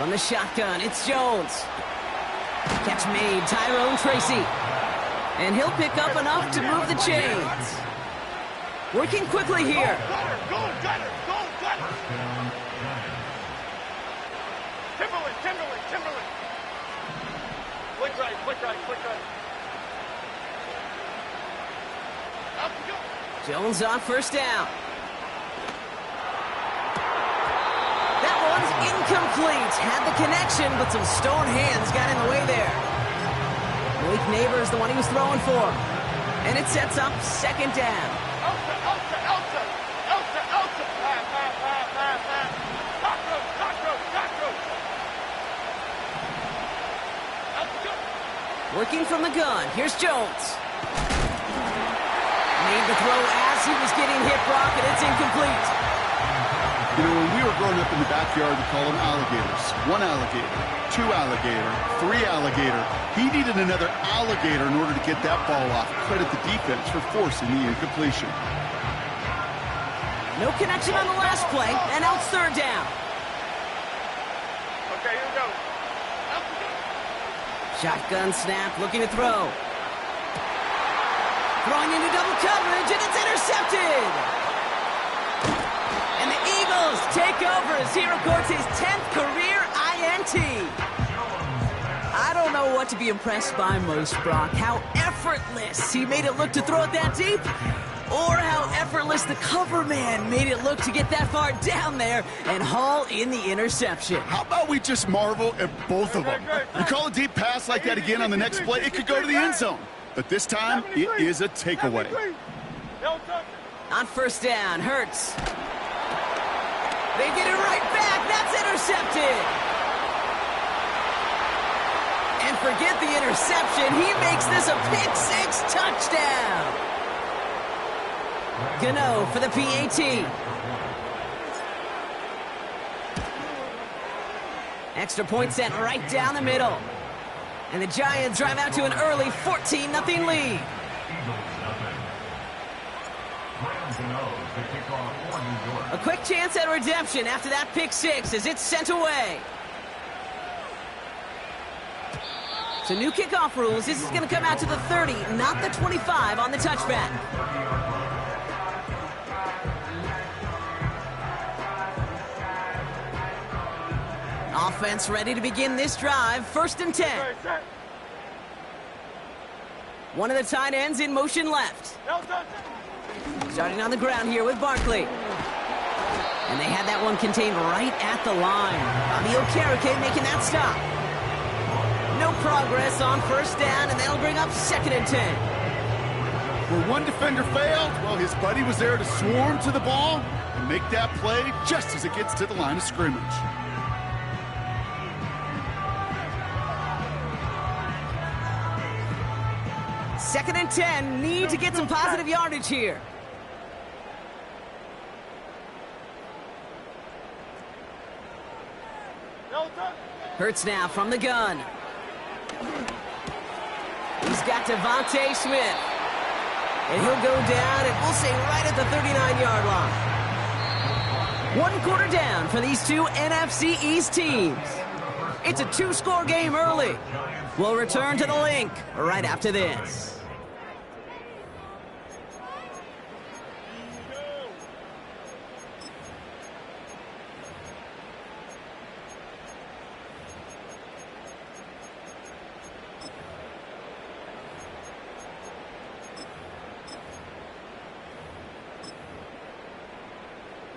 From the shotgun, it's Jones. Catch made, Tyrone Tracy. And he'll pick up enough to move the chains. Working quickly here. Go, Gunner! Timberland! Quick right. Out you go. Jones on first down. That one's incomplete. Had the connection, but some stone hands got in the way there. Malik Neighbors, the one he was throwing for. And it sets up second down. Elsa. Working from the gun. Here's Jones. Made the throw as he was getting hit, Brock, and it's incomplete. You know, when we were growing up in the backyard, we call them alligators. 1 alligator, 2 alligator, 3 alligator. He needed another alligator in order to get that ball off. Credit the defense for forcing the incompletion. No connection on the last play, and now it's third down. Okay, here we go. Shotgun snap, looking to throw. Throwing into double coverage, and it's intercepted! And the Eagles take over as he records his 10th career INT. I don't know what to be impressed by most, Brock. How effortless he made it look to throw it that deep, or how effortless the cover man made it look to get that far down there and haul in the interception. How about we just marvel at both of them? You call a deep pass like that again on the next play, it could go to the end zone. But this time, it is a takeaway. On first down, Hurts. They get it right back. That's intercepted. And forget the interception. He makes this a pick-6 touchdown. Gano for the PAT. Extra point sent right down the middle. And the Giants drive out to an early 14-0 lead. A quick chance at redemption after that pick-6 as it's sent away. So new kickoff rules. This is going to come out to the 30, not the 25 on the touchback. Offense ready to begin this drive. 1st and 10. One of the tight ends in motion left. Starting on the ground here with Barkley. And they had that one contained right at the line. Bobby Okereke making that stop. No progress on first down, and they'll bring up 2nd and 10. Where one defender failed, well, his buddy was there to swarm to the ball and make that play just as it gets to the line of scrimmage. Second and 10, need to get some positive yardage here. Hurts now from the gun. He's got Devontae Smith. And he'll go down, and we'll say right at the 39-yard line. 1 quarter down for these two NFC East teams. It's a 2-score game early. We'll return to the link right after this.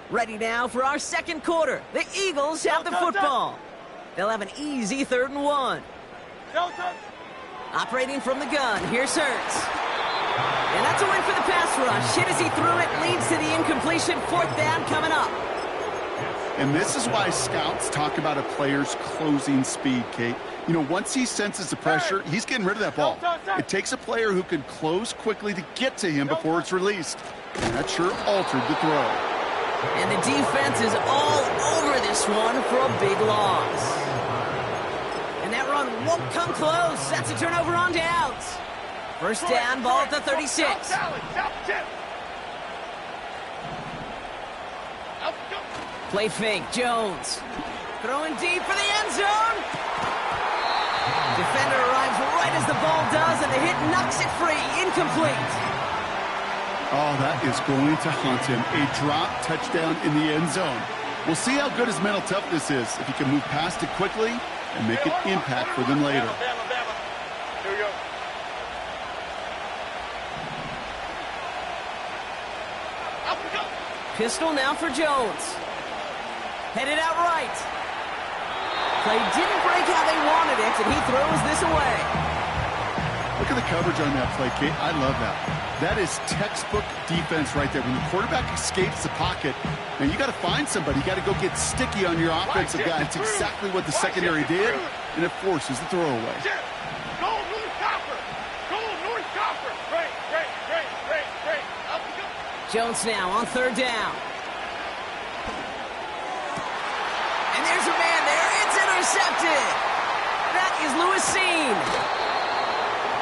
Ready now for our second quarter. The Eagles have the football. They'll have an easy 3rd and 1. Operating from the gun, here's Hurts. And that's a win for the pass rush. Hit as he threw it, leads to the incompletion. 4th down coming up. And this is why scouts talk about a player's closing speed, Kate. You know, once he senses the pressure, he's getting rid of that ball. It takes a player who can close quickly to get to him before it's released. And that sure altered the throw. And the defense is all over this one for a big loss. And that run won't come close. That's a turnover on downs. First down, ball at the 36. Play fake, Jones. Throwing deep for the end zone. Defender arrives right as the ball does, and the hit knocks it free. Incomplete. Oh, that is going to haunt him. A drop touchdown in the end zone. We'll see how good his mental toughness is, if he can move past it quickly and make an impact for them later. Here we go. Up we go. Pistol now for Jones. Headed out right. Play didn't break how they wanted it, and he throws this away. Look at the coverage on that play, Kate. I love that. That is textbook defense right there. When the quarterback escapes the pocket, and you got to find somebody. You got to go get sticky on your offensive guy. It's exactly what the secondary did, and it forces the throwaway. Go, North Copper. Go, North Copper. Great. Up we go. Jones now on third down. And there's a man there. It's intercepted. That is Lewisine.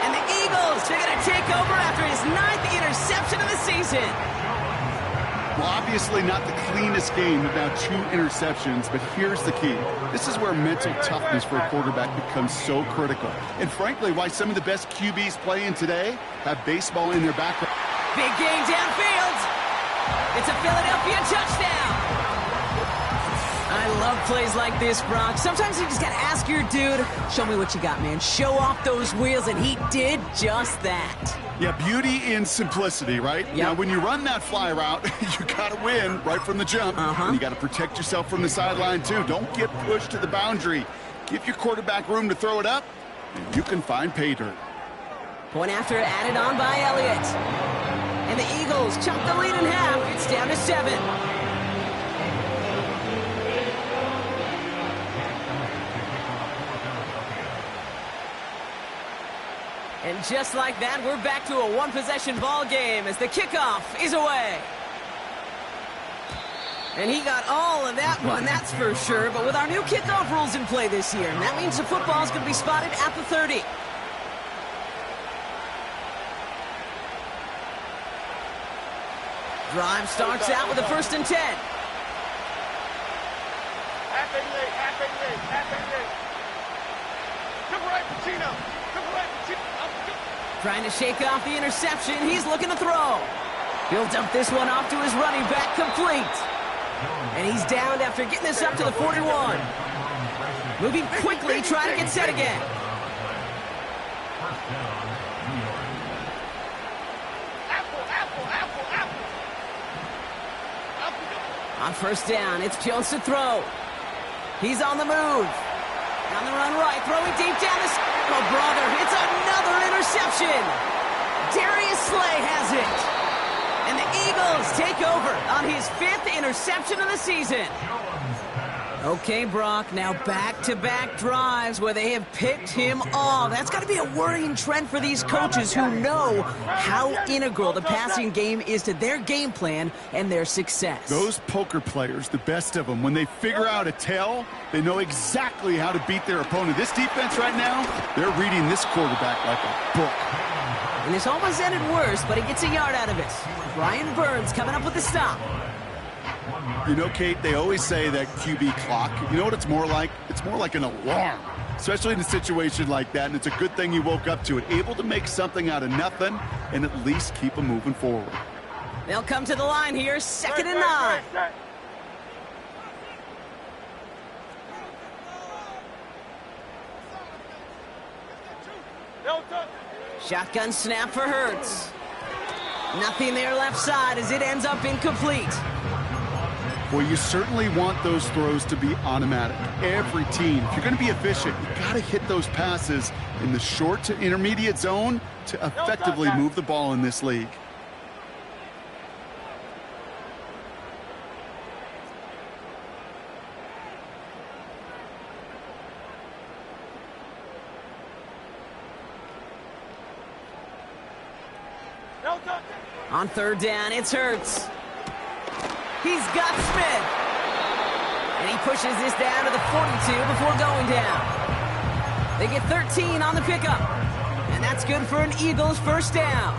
And the Eagles are going to take over after his 9th interception of the season. Well, obviously not the cleanest game with now 2 interceptions, but here's the key. This is where mental toughness for a quarterback becomes so critical. And frankly, why some of the best QBs playing today have baseball in their background. Big gain downfield. It's a Philadelphia touchdown. I love plays like this, Brock. Sometimes you just got to ask your dude, show me what you got, man. Show off those wheels, and he did just that. Yeah, beauty in simplicity, right? Yep. Now, when you run that fly route, you got to win right from the jump. And you got to protect yourself from the sideline, too. Don't get pushed to the boundary. Give your quarterback room to throw it up, and you can find pay dirt. Point after added on by Elliott. And the Eagles chunk the lead in half. It's down to 7. And just like that, we're back to a one-possession ball game as the kickoff is away. And he got all of that one, that's for sure. But with our new kickoff rules in play this year, and that means the football is going to be spotted at the 30. Drive starts out with a 1st and 10. Half a leg. Come right, Pacino. Trying to shake off the interception. He's looking to throw. He'll dump this one off to his running back, complete. And he's downed after getting this up to the 41. Moving quickly, trying to get set again. On 1st down, it's Jones to throw. He's on the move. On the run right, throwing deep down the... Oh, brother, it's another interception. Darius Slay has it. And the Eagles take over on his 5th interception of the season. Okay, Brock, now back-to-back drives where they have picked him off. That's got to be a worrying trend for these coaches who know how integral the passing game is to their game plan and their success. Those poker players, the best of them, when they figure out a tell, they know exactly how to beat their opponent. This defense right now, they're reading this quarterback like a book. And this almost ended worse, but he gets a yard out of it. Brian Burns coming up with the stop. You know, Kate, they always say that QB clock, you know what it's more like? It's more like an alarm, especially in a situation like that, and it's a good thing you woke up to it, able to make something out of nothing and at least keep them moving forward. They'll come to the line here, 2nd and 9. Shotgun snap for Hurts. Nothing there left side as it ends up incomplete. Well, you certainly want those throws to be automatic. Every team, if you're going to be efficient, you got to hit those passes in the short to intermediate zone to effectively move the ball in this league. On 3rd down, it's Hurts. He's got Smith. And he pushes this down to the 42 before going down. They get 13 on the pickup. And that's good for an Eagles 1st down.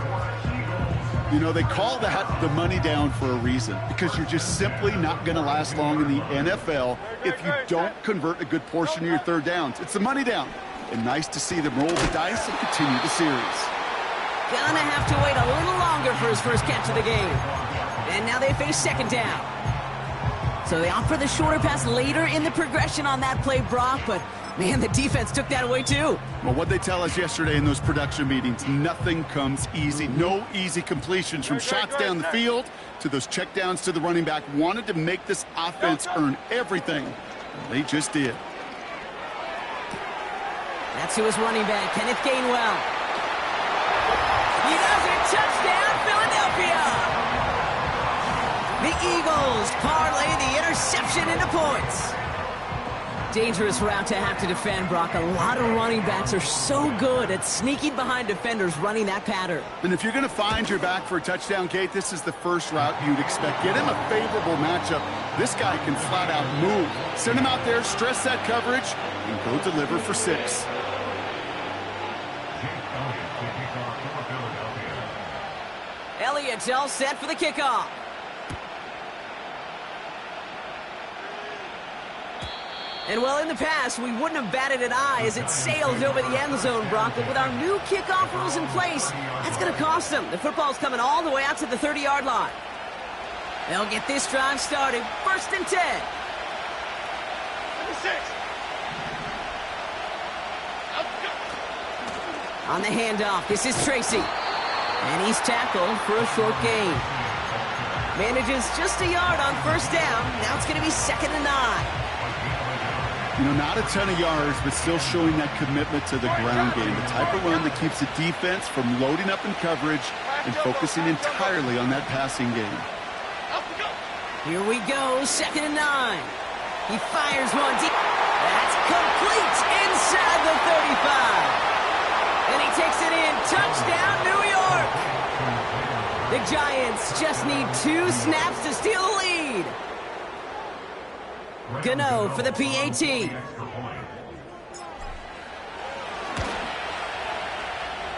You know, they call that the money down for a reason, because you're just simply not going to last long in the NFL if you don't convert a good portion of your third downs. It's the money down. And nice to see them roll the dice and continue the series. Gonna have to wait a little longer for his first catch of the game. And now they face second down. So they opt for the shorter pass later in the progression on that play, Brock, but man, the defense took that away too. Well, what they tell us yesterday in those production meetings, nothing comes easy. No easy completions from shots down the field to those checkdowns to the running back. Wanted to make this offense earn everything. They just did. That's to his running back, Kenneth Gainwell. He does it. Touchdown, Philadelphia. The Eagles parlay the interception into points. Dangerous route to have to defend, Brock. A lot of running backs are so good at sneaking behind defenders running that pattern. And if you're going to find your back for a touchdown, Kate, this is the first route you'd expect. Get him a favorable matchup. This guy can flat out move. Send him out there, stress that coverage, and go deliver for 6. Elliott's all set for the kickoff. And well, in the past, we wouldn't have batted an eye as it sailed over the end zone, Brock. But with our new kickoff rules in place, that's going to cost them. The football's coming all the way out to the 30-yard line. They'll get this drive started. 1st and 10. 6. On the handoff, this is Tracy. And he's tackled for a short gain. Manages just a yard on 1st down. Now it's going to be 2nd and 9. You know, not a ton of yards, but still showing that commitment to the ground game. The type of run that keeps the defense from loading up in coverage and focusing entirely on that passing game. Here we go, 2nd and 9. He fires one deep. That's complete inside the 35. And he takes it in. Touchdown, New York. The Giants just need 2 snaps to steal the lead. Gano for the PAT.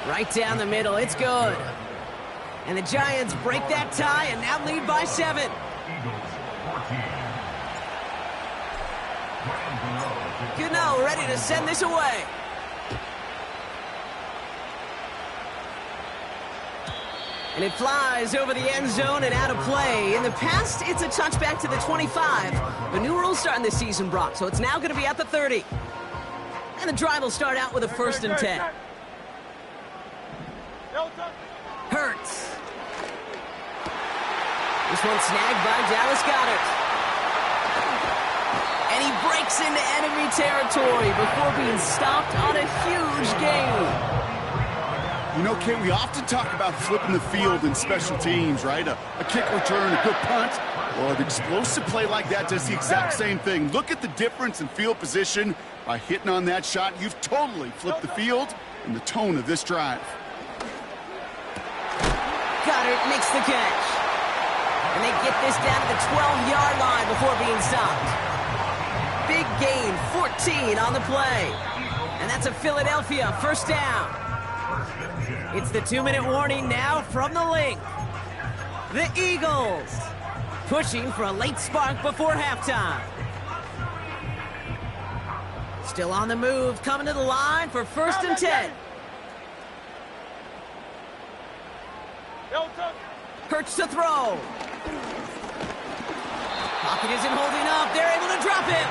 Right down the middle, it's good. And the Giants break that tie and now lead by 7. Gano ready to send this away. And it flies over the end zone and out of play. In the past, it's a touchback to the 25. The new rules starting this season, Brock, so it's now going to be at the 30. And the drive will start out with a 1st and 10. Hurts. This one snagged by Dallas Goedert. And he breaks into enemy territory before being stopped on a huge gain. You know, Kate, we often talk about flipping the field in special teams, right? A kick return, a good punt, or an explosive play like that does the exact same thing. Look at the difference in field position. By hitting on that shot, you've totally flipped the field and the tone of this drive. Goddard makes the catch. And they get this down to the 12-yard line before being stopped. Big gain, 14 on the play. And that's a Philadelphia 1st down. It's the 2-minute warning now from the link. The Eagles pushing for a late spark before halftime. Still on the move, coming to the line for 1st and 10. Hurts to throw. Pocket isn't holding up. They're able to drop him.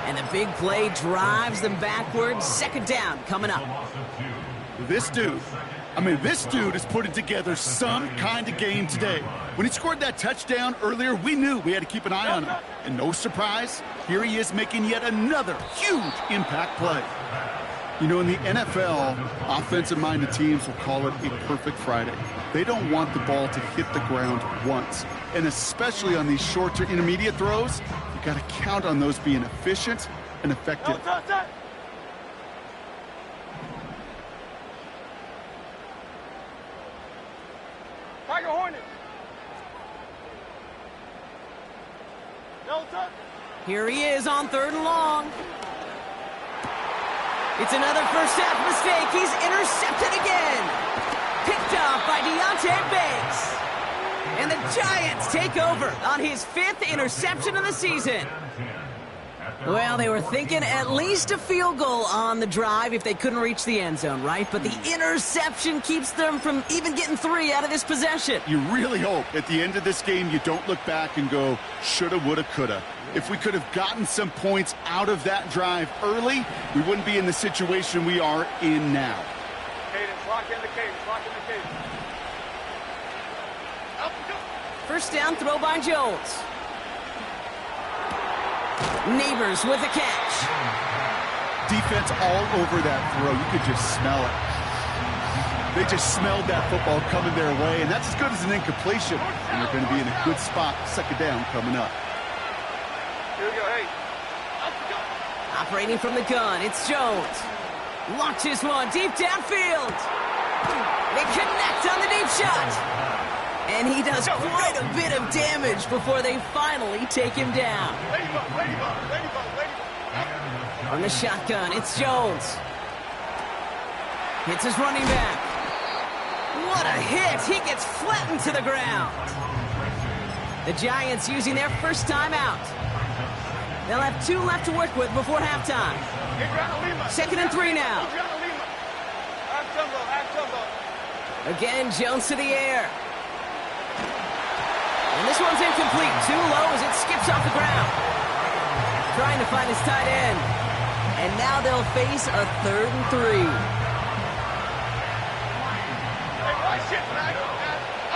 And the big play drives them backwards. 2nd down coming up. This dude is putting together some kind of game today. When he scored that touchdown earlier, we knew we had to keep an eye on him. And no surprise, here he is making yet another huge impact play. You know, in the NFL, offensive-minded teams will call it a perfect Friday. They don't want the ball to hit the ground once. And especially on these short to intermediate throws, you got to count on those being efficient and effective. Tiger Hornet. Here he is on 3rd and long. It's another first half mistake. He's intercepted again. Picked picked off by Deontay Banks. And the Giants take over on his 5th interception of the season. Well, they were thinking at least a field goal on the drive if they couldn't reach the end zone, right? But the interception keeps them from even getting 3 out of this possession. You really hope at the end of this game you don't look back and go, shoulda, woulda, coulda. If we could have gotten some points out of that drive early, we wouldn't be in the situation we are in now. Cadence, lock in the cadence, lock in the cadence. Up, go. First down, throw by Jones. Neighbors with a catch. Defense all over that throw. You could just smell it. They just smelled that football coming their way, and that's as good as an incompletion. And they're going to be in a good spot, 2nd down coming up. Here we go, hey. Up, go. Operating from the gun, it's Jones. Launches one deep downfield. They connect on the deep shot. And he does quite a bit of damage before they finally take him down. Ladybug, ladybug, ladybug, ladybug. On the shotgun, it's Jones. Hits his running back. What a hit! He gets flattened to the ground. The Giants using their first timeout. They'll have 2 left to work with before halftime. 2nd and 3 now. Again, Jones to the air. And this one's incomplete. Too low as it skips off the ground. Trying to find his tight end. And now they'll face a 3rd and 3. Hey, watch it, man.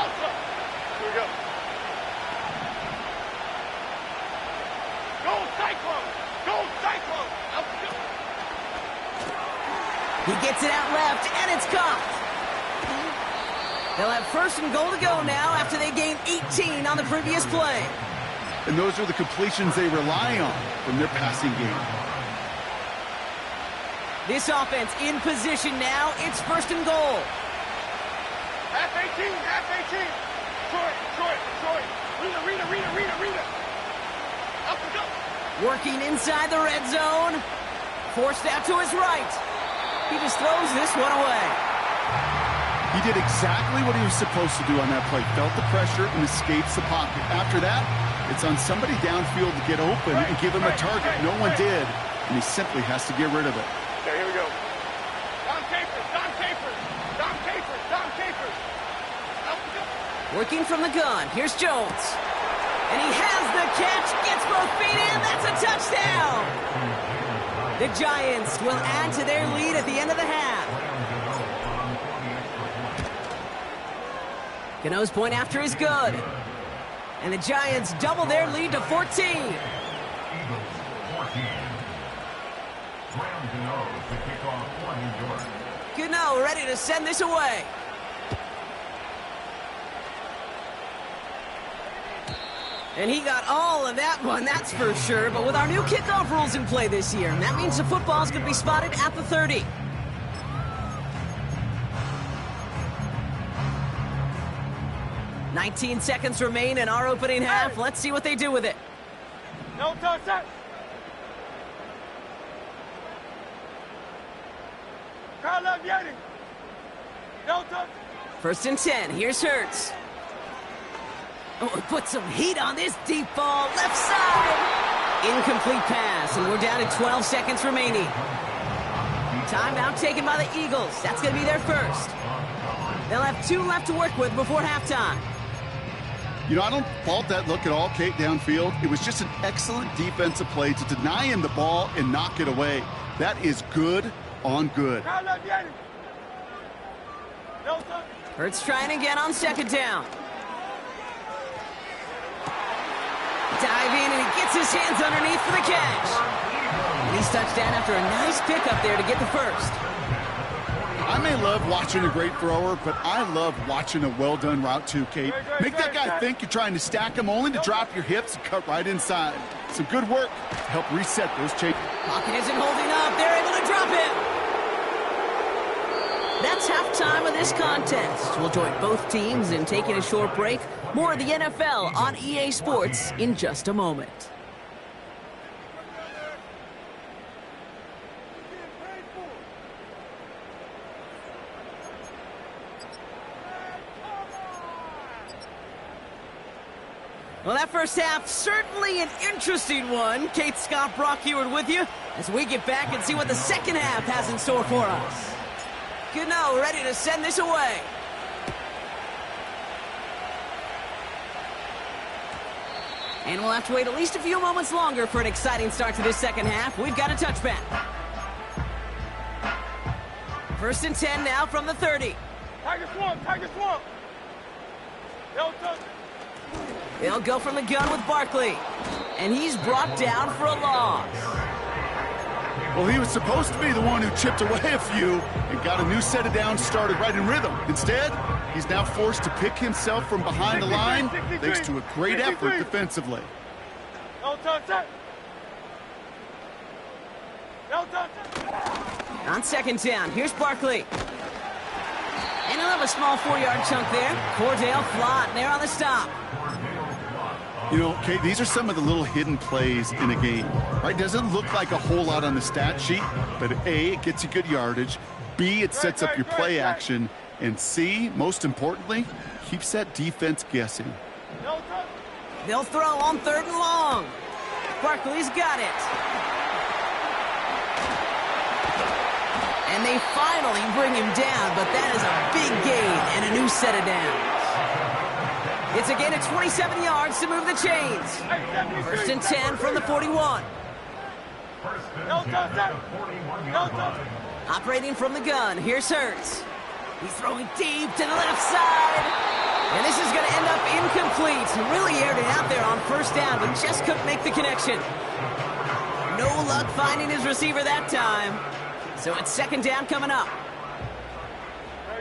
Otha. Here we go. Go Cyclone! Go Cyclone! Up, go. He gets it out left, and it's caught. They'll have 1st and goal to go now after they gained 18 on the previous play. And those are the completions they rely on from their passing game. This offense in position now. It's 1st and goal. Half 18, half 18. Troy. Rita. Up and go. Working inside the red zone. Forced out to his right. He just throws this one away. He did exactly what he was supposed to do on that play. Felt the pressure and escapes the pocket. After that, it's on somebody downfield to get open and give him a target. No one did, and he simply has to get rid of it. Okay, here we go. Don Capers. Up and go. Working from the gun. Here's Jones. And he has the catch. Gets both feet in. That's a touchdown. The Giants will add to their lead at the end of the half. Gano's point after is good. And the Giants double their lead to 14. Gano ready to send this away. And he got all of that one, that's for sure. But with our new kickoff rules in play this year, that means the football's going to be spotted at the 30. "19 seconds remain in our opening half. Let's see what they do with it. No touch that. Carl Yeti. No touch. 1st and 10. Here's Hurts. Oh, put some heat on this deep ball. Left side. Incomplete pass, and we're down to 12 seconds remaining. Timeout taken by the Eagles. That's going to be their first. They'll have 2 left to work with before halftime. You know, I don't fault that look at all, Kate, downfield. It was just an excellent defensive play to deny him the ball and knock it away. That is good on good. Hurts trying again on 2nd down. Dive in, and he gets his hands underneath for the catch. And he's touchdown after a nice pickup there to get the first. I may love watching a great thrower, but I love watching a well-done route too, Kate. Make that guy think you're trying to stack him, only to drop your hips and cut right inside. Some good work to help reset those changes. Pocket isn't holding up. They're able to drop it. That's halftime of this contest. We'll join both teams in taking a short break. More of the NFL on EA Sports in just a moment. Well, that first half, certainly an interesting one. Kate, Scott, Brock Heward with you as we get back and see what the second half has in store for us. Gano ready to send this away. And we'll have to wait at least a few moments longer for an exciting start to this second half. We've got a touchback. 1st and 10 now from the 30. Tiger swamp, Tiger swamp. They'll go from the gun with Barkley. And he's brought down for a loss. Well, he was supposed to be the one who chipped away a few and got a new set of downs started right in rhythm. Instead, he's now forced to pick himself from behind the line thanks to a great effort defensively. On 2nd down, here's Barkley. And he'll have a small 4-yard chunk there. Cordell Flott there on the stop. You know, Kate, these are some of the little hidden plays in a game, right? Doesn't look like a whole lot on the stat sheet, but A, it gets you good yardage. B, it sets up your play action. And C, most importantly, keeps that defense guessing. They'll throw on 3rd and long. Barkley's got it. And they finally bring him down, but that is a big gain and a new set of downs. It's a gain of 27 yards to move the chains. 1st and 10 from the 41. Operating from the gun, here's Hurts. He's throwing deep to the left side. And this is going to end up incomplete. He really aired it out there on 1st down, but just couldn't make the connection. No luck finding his receiver that time. So it's 2nd down coming up.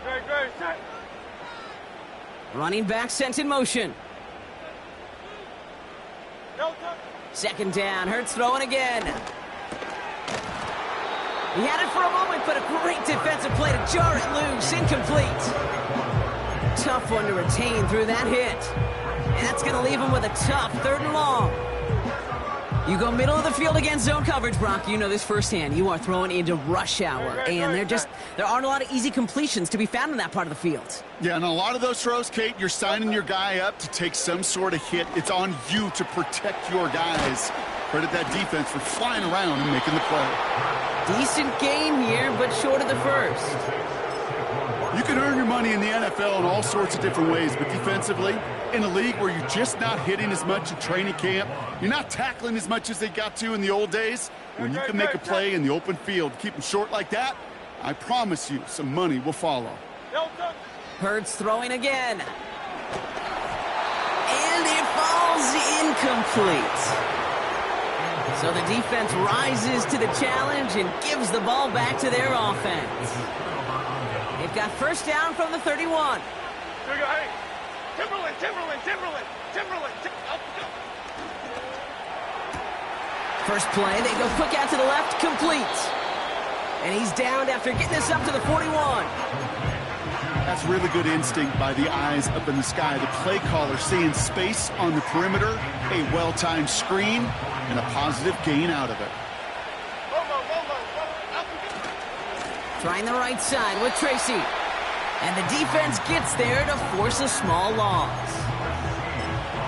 Great. Running back sent in motion. 2nd down, Hurts throwing again. He had it for a moment, but a great defensive play to jar it loose. Incomplete. Tough one to retain through that hit. And that's going to leave him with a tough 3rd and long. You go middle of the field against zone coverage, Brock. You know this firsthand. You are throwing into rush hour, and there aren't a lot of easy completions to be found in that part of the field. Yeah, and a lot of those throws, Kate, you're signing your guy up to take some sort of hit. It's on you to protect your guys. Credit that defense for flying around and making the play. Decent gain here, but short of the first. You can earn your money in the NFL in all sorts of different ways, but defensively, in a league where you're just not hitting as much in training camp, you're not tackling as much as they got to in the old days, when you can make a play in the open field, keep them short like that, I promise you some money will follow. Hurts throwing again. And it falls incomplete. So the defense rises to the challenge and gives the ball back to their offense. They've got 1st down from the 31. Timberland. First play, they go quick out to the left, complete. And he's downed after getting this up to the 41. That's really good instinct by the eyes up in the sky. The play caller seeing space on the perimeter, a well-timed screen, and a positive gain out of it. Trying the right side with Tracy. And the defense gets there to force a small loss.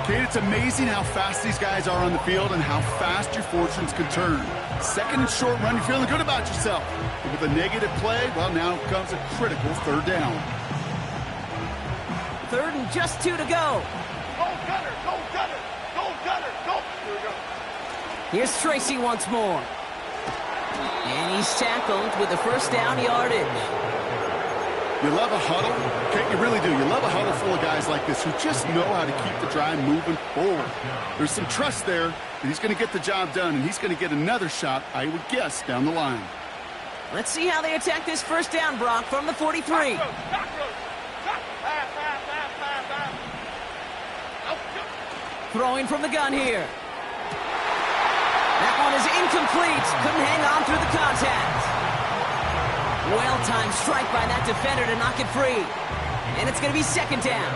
Kate, it's amazing how fast these guys are on the field and how fast your fortunes can turn. 2nd and short run, you're feeling good about yourself. But with a negative play, well, now comes a critical 3rd down. 3rd and just 2 to go. Go, Gunner! Here we go. Here's Tracy once more. And he's tackled with the 1st down yardage. You love a huddle. Okay, you really do. You love a huddle full of guys like this who just know how to keep the drive moving forward. There's some trust there that he's going to get the job done, and he's going to get another shot, I would guess, down the line. Let's see how they attack this 1st down, Brock, from the 43. Throwing from the gun here. That one is incomplete. Couldn't hang on through the contact. Well-timed strike by that defender to knock it free. And it's going to be 2nd down.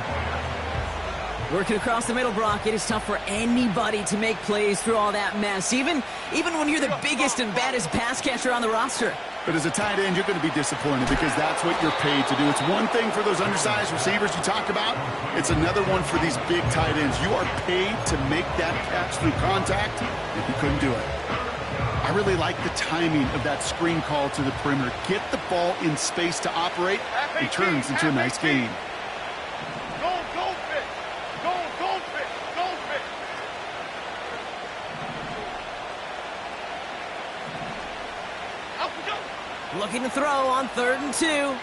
Working across the middle, Brock, it is tough for anybody to make plays through all that mess, even when you're the biggest and baddest pass catcher on the roster. But as a tight end, you're going to be disappointed because that's what you're paid to do. It's one thing for those undersized receivers you talk about. It's another one for these big tight ends. You are paid to make that catch through contact, and you couldn't do it. I really like the timing of that screen call to the perimeter. Get the ball in space to operate. It turns into a nice gain. Looking to throw on 3rd and 2. Cover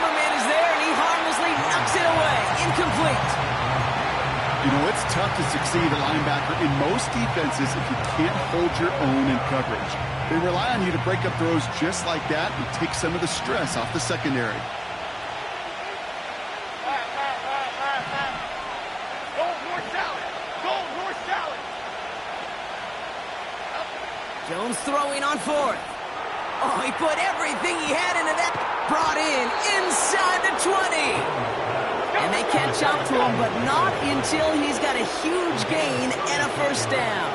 man is there, and he harmlessly knocks it away. Incomplete. You know, it's tough to succeed a linebacker in most defenses if you can't hold your own in coverage. They rely on you to break up throws just like that and take some of the stress off the secondary. Jones throwing on 4th. Oh, he put everything he had into that. Brought in inside the 20. And they catch up to him, but not until he's got a huge gain and a 1st down.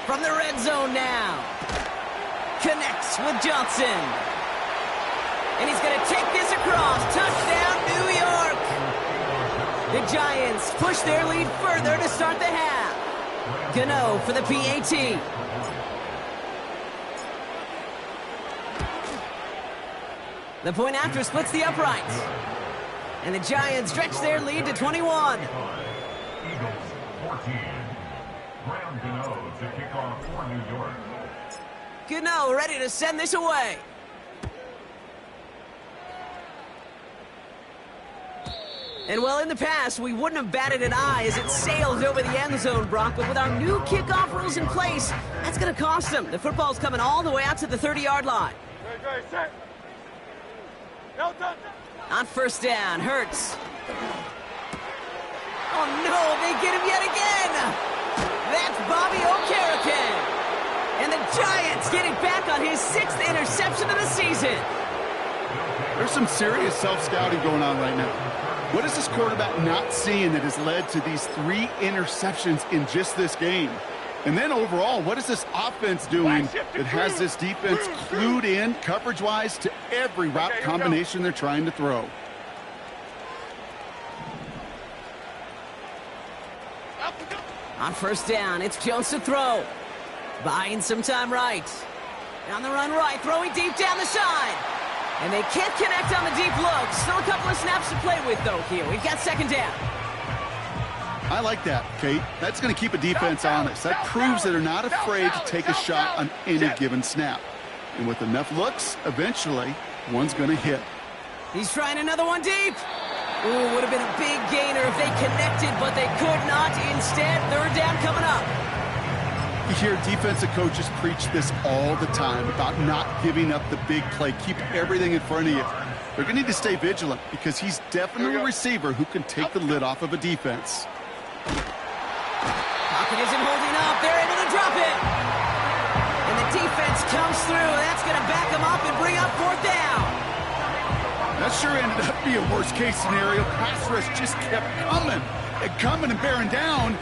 From the red zone now. Connects with Johnson. And he's going to take this across. Touchdown, New York. The Giants push their lead further to start the half. Gano for the PAT. The point after splits the uprights. And the Giants stretch their lead to 21. Eagles 14. Graham Gano to kick off for New York. Gano ready to send this away. And well, in the past, we wouldn't have batted an eye as it sails over the end zone, Brock. But with our new kickoff rules in place, that's going to cost them. The football's coming all the way out to the 30-yard line. On 1st down, Hurts. Oh, no, they get him yet again. That's Bobby Okereke. And the Giants getting back on his 6th interception of the season. There's some serious self-scouting going on right now. What is this quarterback not seeing that has led to these 3 interceptions in just this game? And then overall, what is this offense doing that has this defense clued in coverage-wise to every route combination they're trying to throw? On 1st down, it's Jones to throw. Buying some time right. On the run right, throwing deep down the side. And they can't connect on the deep look. Still a couple of snaps to play with, though, here. We've got 2nd down. I like that, Kate. That's going to keep a defense honest. That proves that they're not afraid to take a shot on any given snap. And with enough looks, eventually, one's going to hit. He's trying another one deep. Ooh, would have been a big gainer if they connected, but they could not. Instead, 3rd down coming up. You hear defensive coaches preach this all the time about not giving up the big play. Keep everything in front of you. They're going to need to stay vigilant because he's definitely a receiver who can take the lid off of a defense. Pocket isn't holding up. They're able to drop it. And the defense comes through. That's going to back them up and bring up 4th down. That sure ended up being a worst-case scenario. Pass rush just kept coming and bearing down.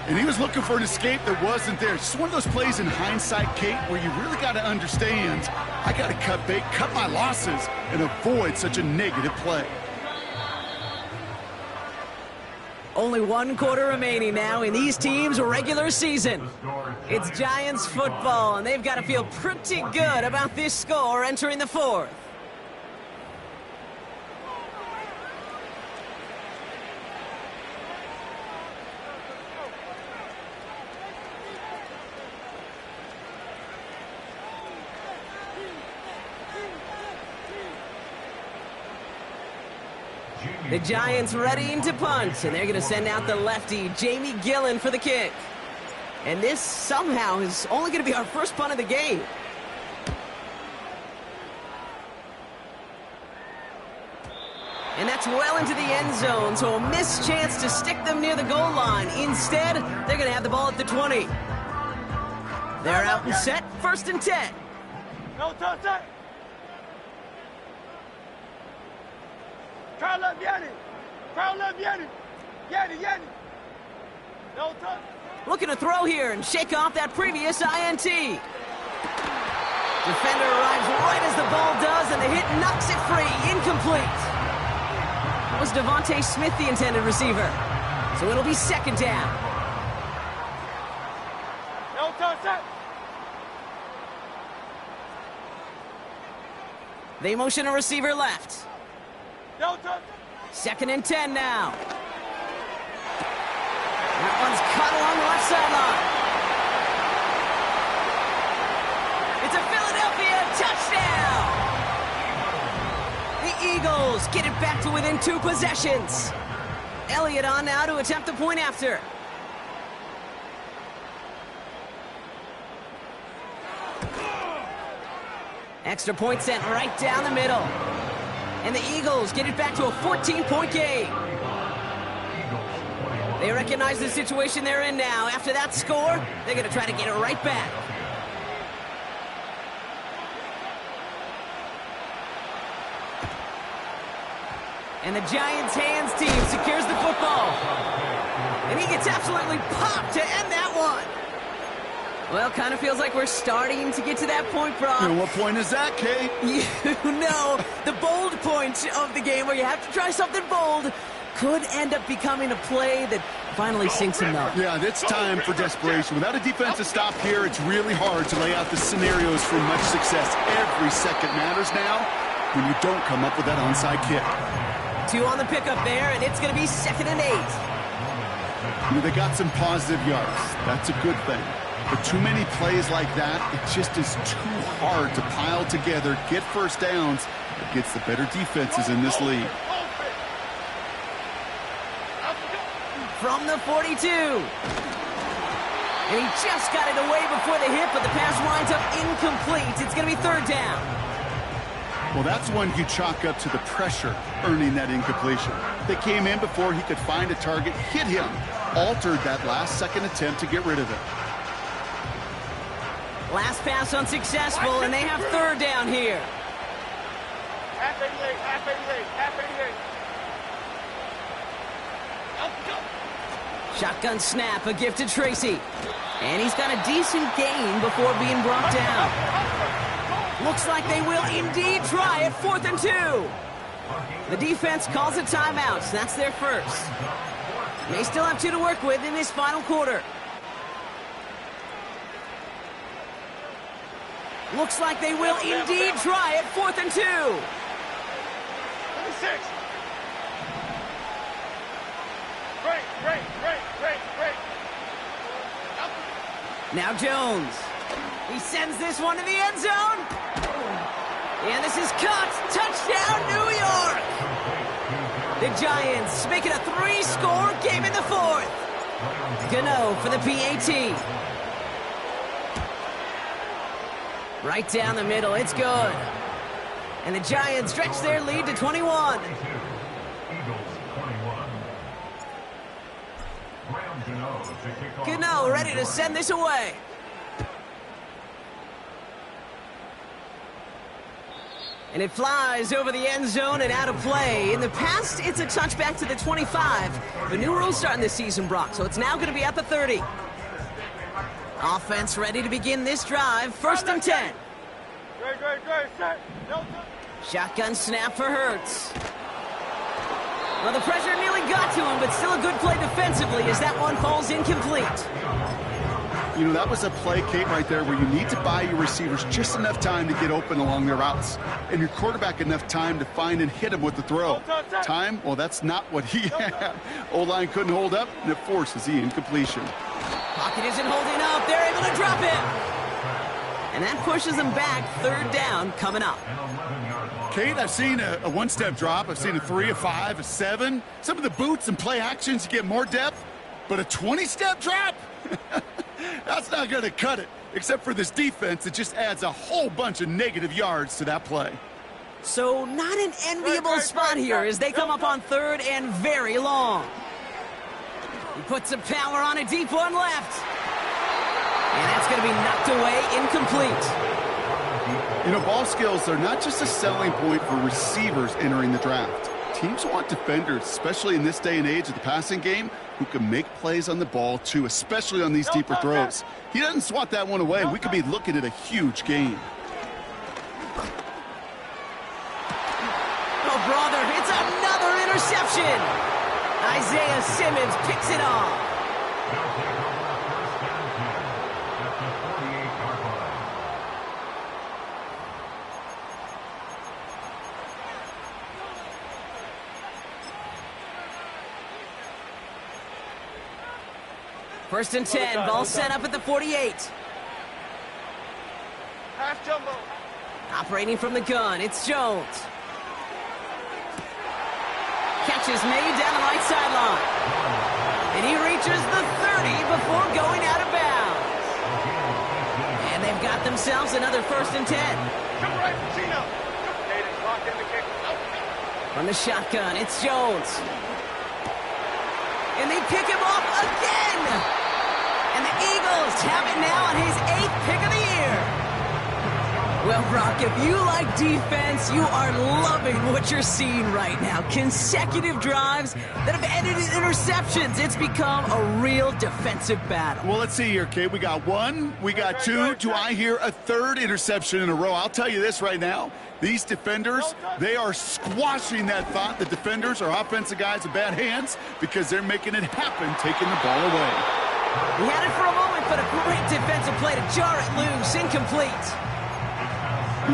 And he was looking for an escape that wasn't there. It's just one of those plays in hindsight, Kate, where you really got to understand, I got to cut bait, cut my losses, and avoid such a negative play. Only 1 quarter remaining now in these teams' regular season. It's Giants football, and they've got to feel pretty good about this score entering the 4th. The Giants readying to punt, and they're going to send out the lefty, Jamie Gillen, for the kick. And this somehow is only going to be our first punt of the game. And that's well into the end zone, so a missed chance to stick them near the goal line. Instead, they're going to have the ball at the 20. They're out and set, 1st and 10. Crowd left Yanni. Crowd left Yanni. Yanni. No touch. Looking to throw here and shake off that previous INT. Defender arrives right as the ball does, and the hit knocks it free. Incomplete. That was Devontae Smith, the intended receiver. So it'll be second down. No touch. They motion a receiver left. No touch. Second and 10 now. That one's caught along the left sideline. It's a Philadelphia touchdown! The Eagles get it back to within 2 possessions. Elliott on now to attempt the point after. Extra point sent right down the middle. And the Eagles get it back to a 14-point game. They recognize the situation they're in now. After that score, they're going to try to get it right back. And the Giants' hands team secures the football. And he gets absolutely popped to end that one. Well, kind of feels like we're starting to get to that point, Brock. And what point is that, Kate? You know, the bold point of the game where you have to try something bold could end up becoming a play that finally sinks him up. Yeah, it's time for desperation. Without a defensive stop here, it's really hard to lay out the scenarios for much success. Every second matters now when you don't come up with that onside kick. 2 on the pickup there, and it's going to be second and 8. You know, they got some positive yards. That's a good thing. But too many plays like that, it just is too hard to pile together, get first downs against the better defenses in this league. From the 42. And he just got it away before the hit, but the pass winds up incomplete. It's going to be third down. Well, that's one you chalk up to the pressure earning that incompletion. They came in before he could find a target, hit him, altered that last-second attempt to get rid of it. Last pass unsuccessful, and they have third down here. Half 88. Shotgun snap, a gift to Tracy. And he's got a decent gain before being brought down. Looks like they will indeed try it, 4th and 2. The defense calls a timeout. That's their first. They still have 2 to work with in this final quarter. Looks like they will indeed try it, 4th and 2. 26. Break. Now Jones. He sends this one to the end zone. And this is caught. Touchdown, New York. The Giants make it a 3-score game in the 4th. Gano for the PAT. Right down the middle. It's good. And the Giants stretch their lead to 21. Gano ready to send this away. And it flies over the end zone and out of play. In the past, it's a touchback to the 25. The new rules starting this season, Brock, so it's now going to be at the 30. Offense ready to begin this drive. 1st and 10. Great. Set. No. Shotgun snap for Hurts. Well, the pressure nearly got to him, but still a good play defensively as that one falls incomplete. You know, that was a play, Kate, right there where you need to buy your receivers just enough time to get open along their routes. And your quarterback enough time to find and hit him with the throw. Time? Well, that's not what he had. O-line couldn't hold up, and it forces the incompletion. Pocket isn't holding up. They're able to drop him. And that pushes them back. 3rd down coming up. Kate, I've seen a one-step drop. I've seen a 3, a 5, a 7. Some of the boots and play actions get more depth. But a 20-step drop? That's not going to cut it. Except for this defense, it just adds a whole bunch of negative yards to that play. So not an enviable spot here as they come up on 3rd and very long. He puts some power on a deep one left. And that's going to be knocked away, incomplete. You know, ball skills are not just a selling point for receivers entering the draft. Teams want defenders, especially in this day and age of the passing game, who can make plays on the ball, too, especially on these deeper throws. He doesn't swat that one away. We could be looking at a huge gain. Oh, brother, it's another interception. Isaiah Simmons picks it off. First and 10, ball set up at the 48. Pass jumbo. Operating from the gun, it's Jones. Catch is made down the right sideline. And he reaches the 30 before going out of bounds. And they've got themselves another first and 10. Come right, Gino. Hayden's locked in the kick. From the shotgun, it's Jones. And they pick him off again. And the Eagles have it now on his 8th pick of the year. Well, Brock, if you like defense, you are loving what you're seeing right now. Consecutive drives that have ended in interceptions. It's become a real defensive battle. Well, let's see here, Kate. We got one, we got two. Do I hear a third interception in a row? I'll tell you this right now. These defenders, they are squashing that thought. The defenders are offensive guys in bad hands because they're making it happen, taking the ball away. He had it for a moment, but a great defensive play to jar it loose. Incomplete.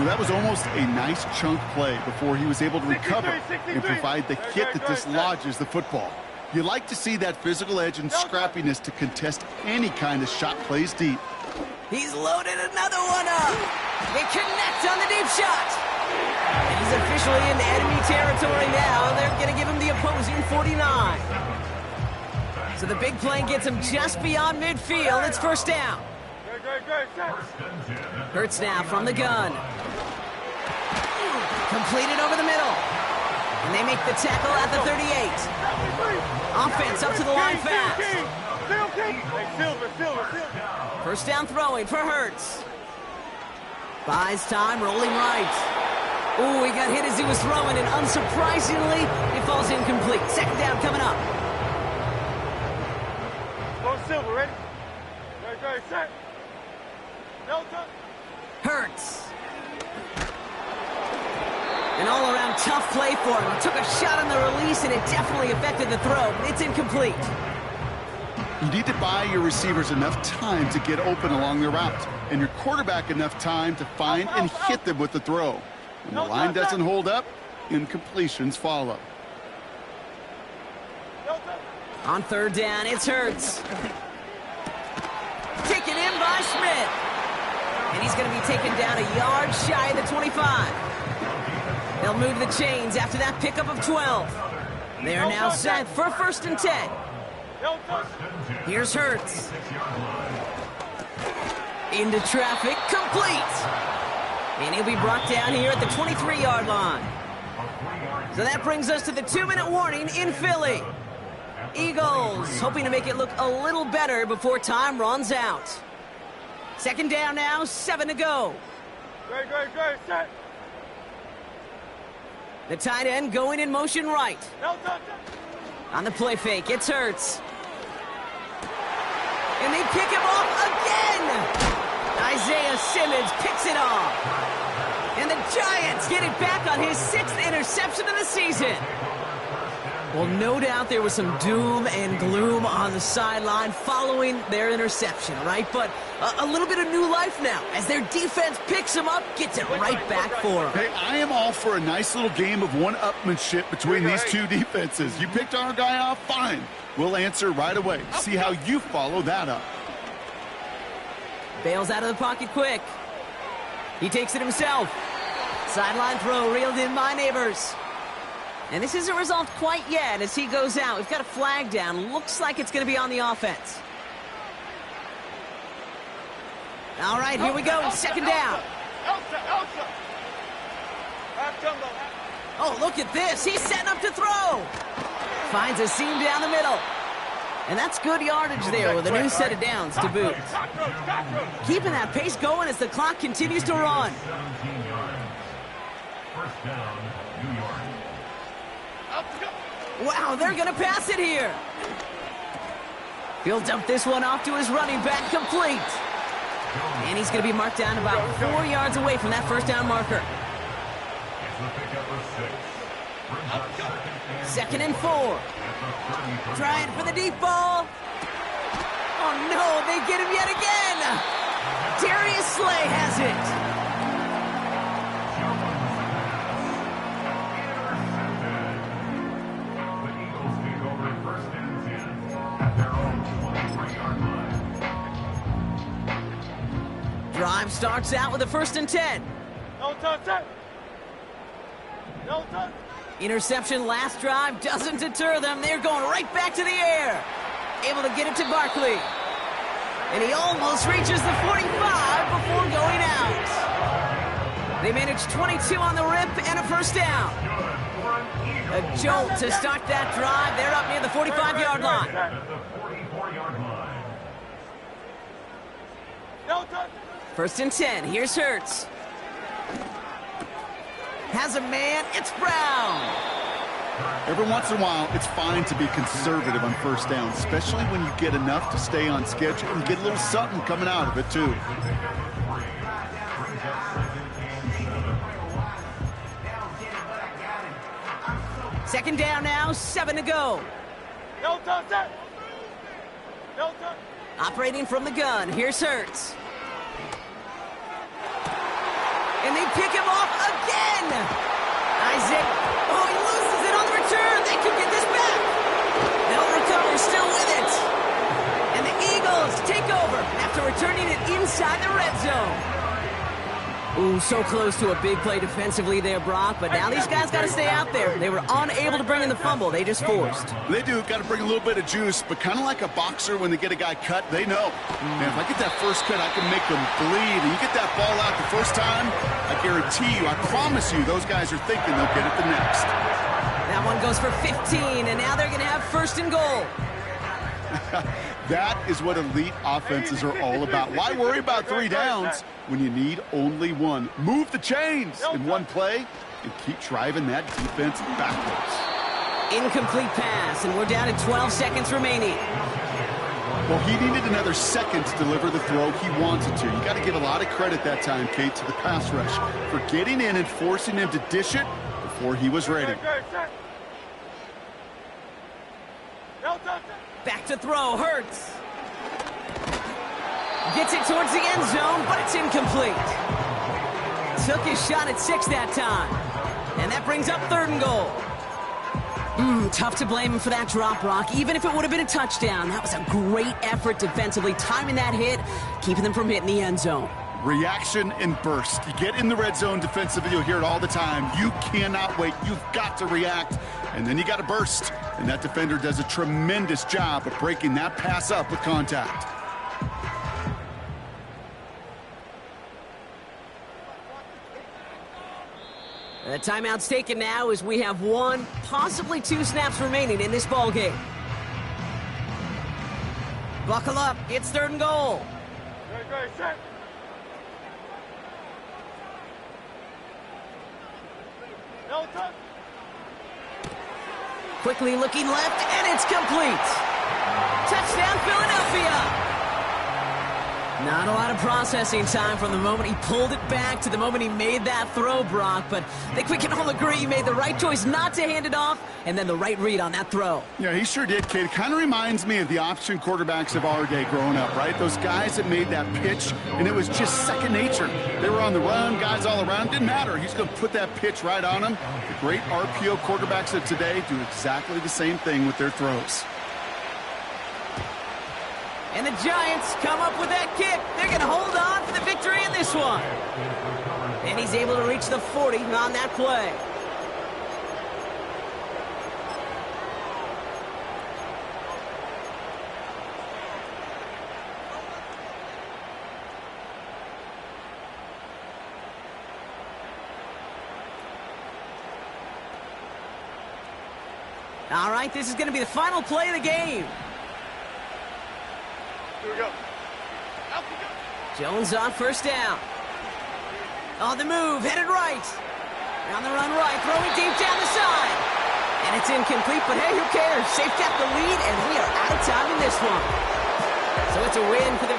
That was almost a nice chunk play before he was able to recover and provide the hit that dislodges the football. You like to see that physical edge and scrappiness to contest any kind of shot plays deep. He's loaded another one up. They connect on the deep shot. And he's officially in enemy territory now. They're going to give him the opposing 49. So the big play gets him just beyond midfield. It's first down. Hurts now from the gun. Completed over the middle. And they make the tackle at the 38. Offense up to the line fast. First down throwing for Hurts. Buys time, rolling right. Ooh, he got hit as he was throwing, and unsurprisingly, it falls incomplete. Second down coming up. Silver, ready? Go, set. Delta. Hurts. An all-around tough play for him. He took a shot on the release, and it definitely affected the throw, but it's incomplete. You need to buy your receivers enough time to get open along their route, and your quarterback enough time to find and hit them with the throw. When the line doesn't hold up, incompletions follow. On third down, it's Hurts. Taken in by Smith. And he's going to be taken down a yard shy of the 25. They'll move the chains after that pickup of 12. They are now set for first and 10. Here's Hurts. Into traffic, complete. And he'll be brought down here at the 23-yard line. So that brings us to the 2-minute warning in Philly. Eagles hoping to make it look a little better before time runs out. Second down now, 7 to go. Go, set. The tight end going in motion right. On the play fake, it's Hurts. And they pick him off again. Isaiah Simmons picks it off. And the Giants get it back on his 6th interception of the season. Well, no doubt there was some doom and gloom on the sideline following their interception, right? But a little bit of new life now as their defense picks them up, gets it right back for them. Hey, I am all for a nice little game of one-upmanship between these two defenses. You picked our guy off, fine. We'll answer right away. See how you follow that up. Bails out of the pocket quick. He takes it himself. Sideline throw reeled in by Neighbors. And this isn't resolved quite yet as he goes out. We've got a flag down. Looks like it's going to be on the offense. All right, here we go. Second down. Elsa. Oh, look at this. He's setting up to throw. Finds a seam down the middle. And that's good yardage there with a new set of downs to boot. Keeping that pace going as the clock continues to run. First down, New York. Up you go. Wow, they're going to pass it here. He'll dump this one off to his running back, complete. And he's going to be marked down about 4 yards away from that first down marker. Second and 4. Trying for the deep ball. Oh, no, they get him yet again. Darius Slay has it. Drive starts out with a 1st and 10. No touch. No touch. Interception last drive doesn't deter them. They're going right back to the air. Able to get it to Barkley. And he almost reaches the 45 before going out. They managed 22 on the rip and a 1st down. A jolt to start that drive. They're up near the 45-yard line. No touch. 1st and 10. Here's Hurts. Has a man. It's Brown. Every once in a while, it's fine to be conservative on 1st down, especially when you get enough to stay on schedule and get a little something coming out of it, too. Second down now, 7 to go. No touch. No touch. Operating from the gun, here's Hurts. And they pick him off again. Isaac, oh, he loses it on the return. They could get this back. They'll recover, still with it. And the Eagles take over after returning it inside the red zone. Ooh, so close to a big play defensively there, Brock, but now these guys got to stay out there. They were unable to bring in the fumble. They just forced. They do. Got to bring a little bit of juice, but kind of like a boxer when they get a guy cut, they know. Man, if I get that first cut, I can make them bleed. And you get that ball out the first time, I guarantee you, I promise you, those guys are thinking they'll get it the next. That one goes for 15, and now they're going to have 1st and goal. That is what elite offenses are all about. Why worry about 3 downs when you need only 1? Move the chains in one play and keep driving that defense backwards. Incomplete pass, and we're down to 12 seconds remaining. Well, he needed another second to deliver the throw he wanted to. You got to give a lot of credit that time, Kate, to the pass rush for getting in and forcing him to dish it before he was ready. No touch. Back to throw, Hurts. Gets it towards the end zone, but it's incomplete. Took his shot at 6 that time. And that brings up 3rd and goal. Tough to blame him for that drop, Brock. Even if it would have been a touchdown, that was a great effort defensively, timing that hit, keeping them from hitting the end zone. Reaction and burst. You get in the red zone defensively, you'll hear it all the time. You cannot wait. You've got to react, and then you got to burst. And that defender does a tremendous job of breaking that pass up with contact. The timeout's taken now as we have 1, possibly 2 snaps remaining in this ball game. Buckle up. It's 3rd and goal. Very set. No touch. Quickly looking left, and it's complete. Touchdown, Philadelphia. Not a lot of processing time from the moment he pulled it back to the moment he made that throw, Brock. But I think we can all agree he made the right choice not to hand it off, and then the right read on that throw. Yeah, he sure did, Kate. It kind of reminds me of the option quarterbacks of our day growing up, right? Those guys that made that pitch, and it was just second nature. They were on the run, guys all around. Didn't matter. He's going to put that pitch right on them. The great RPO quarterbacks of today do exactly the same thing with their throws. And the Giants come up with that kick. They're going to hold on for the victory in this one. And he's able to reach the 40 on that play. All right, this is going to be the final play of the game. Here we go. Out we go. Jones on 1st down. On the move, headed right. On the run right, throwing deep down the side. And it's incomplete, but hey, who cares? They've got the lead, and we are out of time in this one. So it's a win for the